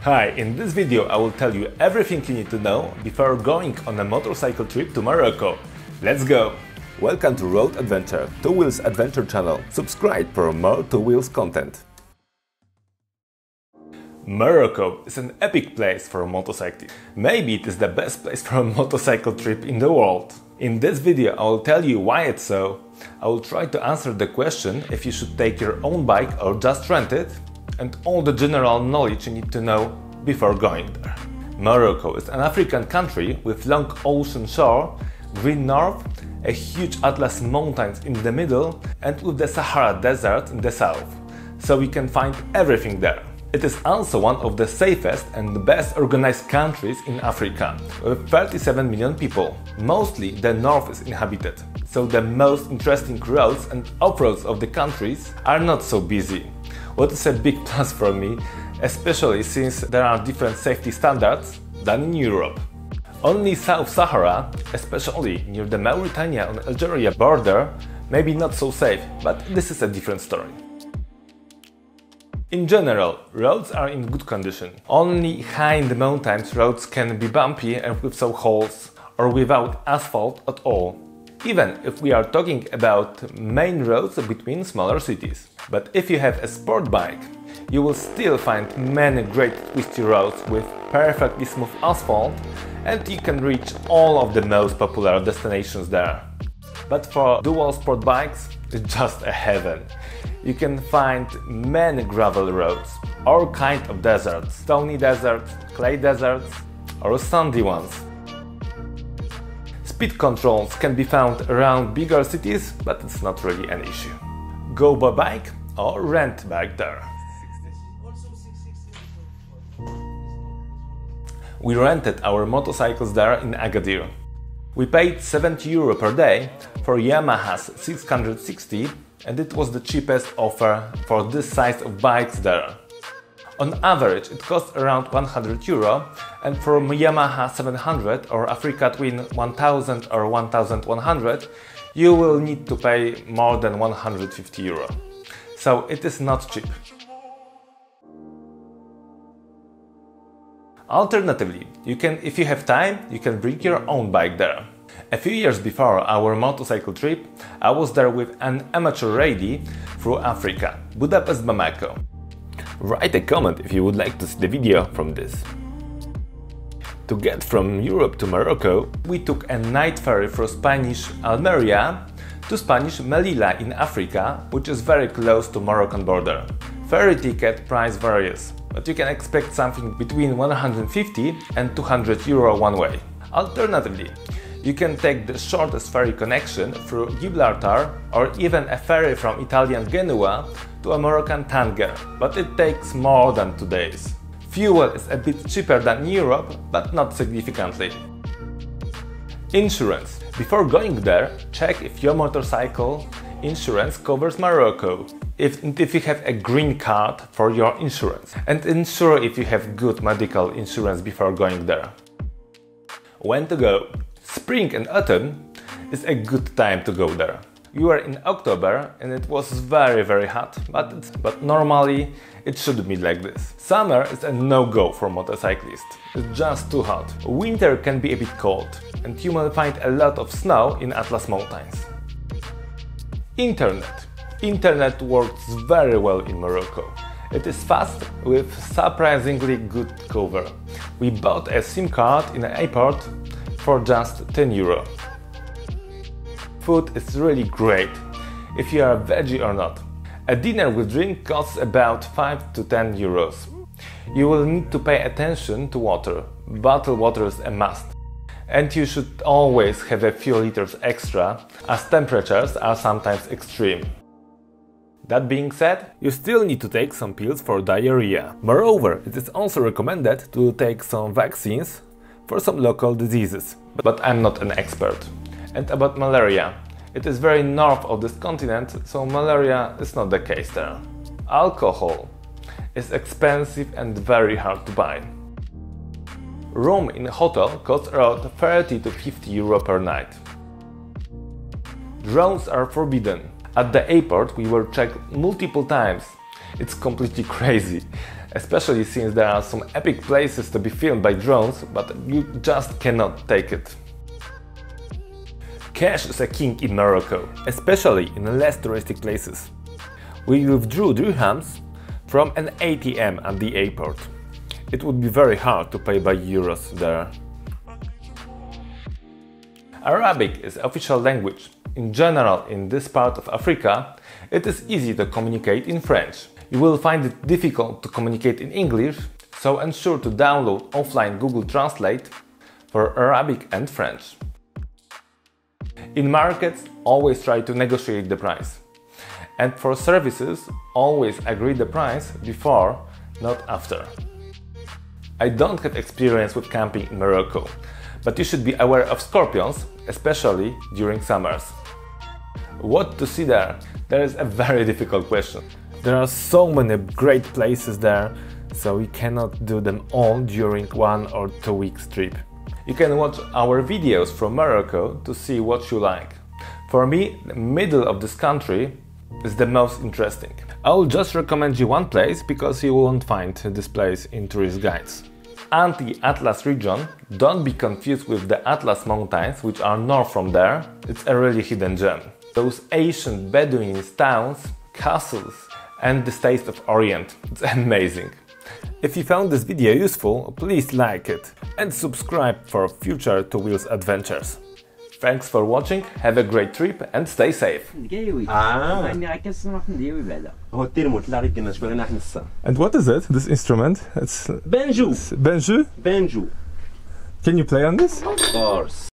Hi, in this video I will tell you everything you need to know before going on a motorcycle trip to Morocco. Let's go! Welcome to Road Adventure, Two Wheels Adventure channel. Subscribe for more Two Wheels content. Morocco is an epic place for motorcyclists. Maybe it is the best place for a motorcycle trip in the world. In this video I will tell you why it's so. I will try to answer the question if you should take your own bike or just rent it, and all the general knowledge you need to know before going there. Morocco is an African country with long ocean shore, green north, a huge Atlas mountains in the middle, and with the Sahara Desert in the south, so we can find everything there. It is also one of the safest and best organized countries in Africa, with 37 million people. Mostly the north is inhabited, so the most interesting roads and off-roads of the countries are not so busy. What is a big plus for me, especially since there are different safety standards than in Europe. Only South Sahara, especially near the Mauritania and Algeria border, may be not so safe, but this is a different story. In general, roads are in good condition. Only high in the mountains roads can be bumpy and with some holes, or without asphalt at all, even if we are talking about main roads between smaller cities. But if you have a sport bike, you will still find many great twisty roads with perfectly smooth asphalt, and you can reach all of the most popular destinations there. But for dual sport bikes, it's just a heaven. You can find many gravel roads, all kinds of deserts, stony deserts, clay deserts or sandy ones. Speed controls can be found around bigger cities, but it's not really an issue. Go by bike or rent bike there. We rented our motorcycles there in Agadir. We paid 70 euro per day for Yamaha's 660, and it was the cheapest offer for this size of bikes there. On average it costs around 100 euro, and for Yamaha 700 or Africa Twin 1000 or 1100 you will need to pay more than 150 euro. So it is not cheap. Alternatively, if you have time, you can bring your own bike there. A few years before our motorcycle trip, I was there with an amateur rally through Africa, Budapest-Bamako. Write a comment if you would like to see the video from this. To get from Europe to Morocco, we took a night ferry from Spanish Almeria to Spanish Melilla in Africa, which is very close to Moroccan border. Ferry ticket price varies, but you can expect something between 150 and 200 euro one way. Alternatively, you can take the shortest ferry connection through Gibraltar or even a ferry from Italian Genoa to a Moroccan Tanger, but it takes more than 2 days. Fuel is a bit cheaper than in Europe, but not significantly. Insurance. Before going there, check if your motorcycle insurance covers Morocco. If you have a green card for your insurance, and ensure if you have good medical insurance before going there. When to go? Spring and autumn is a good time to go there. We were in October and it was very hot, but normally it should be like this. Summer is a no-go for motorcyclists. It's just too hot. Winter can be a bit cold, and you will find a lot of snow in Atlas mountains. Internet. Internet works very well in Morocco. It is fast with surprisingly good cover. We bought a SIM card in an airport for just 10 euro. Food is really great, if you are a veggie or not. A dinner with drink costs about 5 to 10 euros. You will need to pay attention to water. Bottled water is a must. And you should always have a few liters extra, as temperatures are sometimes extreme. That being said, you still need to take some pills for diarrhea. Moreover, it is also recommended to take some vaccines for some local diseases, but I'm not an expert. And about malaria, it is very north of this continent, so malaria is not the case there. Alcohol is expensive and very hard to buy. Room in a hotel costs around 30 to 50 euro per night. Drones are forbidden. At the airport we were checked multiple times. It's completely crazy. especially since there are some epic places to be filmed by drones, but you just cannot take it. Cash is a king in Morocco, especially in less touristic places. We withdrew dirhams from an ATM at the airport. It would be very hard to pay by euros there. Arabic is official language. In general, in this part of Africa, it is easy to communicate in French. You will find it difficult to communicate in English, so ensure to download offline Google Translate for Arabic and French. In markets, always try to negotiate the price. And for services, always agree the price before, not after. I don't have experience with camping in Morocco, but you should be aware of scorpions, especially during summers. What to see there? There is a very difficult question. There are so many great places there, so we cannot do them all during 1 or 2 weeks trip. You can watch our videos from Morocco to see what you like. For me, the middle of this country is the most interesting. I will just recommend you one place because you won't find this place in tourist guides. Anti-Atlas region, don't be confused with the Atlas Mountains, which are north from there. It's a really hidden gem. Those ancient Bedouin towns, castles and the taste of Orient. It's amazing. If you found this video useful, please like it and subscribe for future Two Wheels adventures. Thanks for watching, have a great trip and stay safe. And what is it, this instrument? It's banjo. Banjo? Banjo. Can you play on this? Of course.